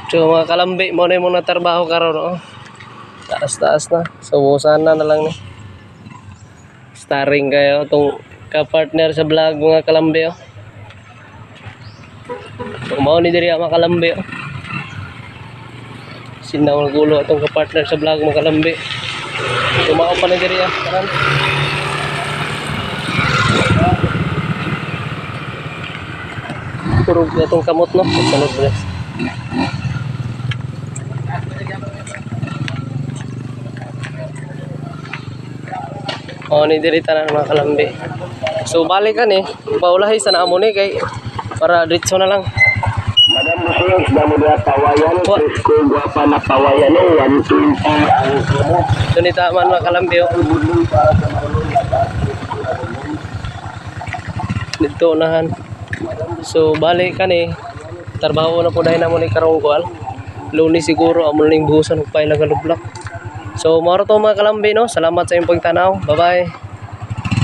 So mga kalambi, mo na yung mga trabaho karon, oh. Taas-taas na. So sana na lang ni. Starring kayo tong ka-partner sa vlog mga kalambi, oh. So mao ni diri mga kalambi, oh. Sinaw gulo atong ka-partner sa vlog mga kalambi. Tumao pa ni diri, ah. Karan. Turog na itong kamot, no? Sunod mo. O, nidirita na mga kalambi. So, balikan eh. Paulahay sa naamo ni kay para diretso na lang. Madam Musulos, damo dia tawayan. Kung guwapa na tawayan eh. 120 ang sumo. So, nitaman mga kalambi, oh. Dito unahan. So balik kan eh. Trabaho na po dahil na mo ni karong kual. Lunes siguro amo ning buhusan ug pay lang galublak. So maro to mga kalambi, no. Salamat sa inyong pagtanaw. Bye bye.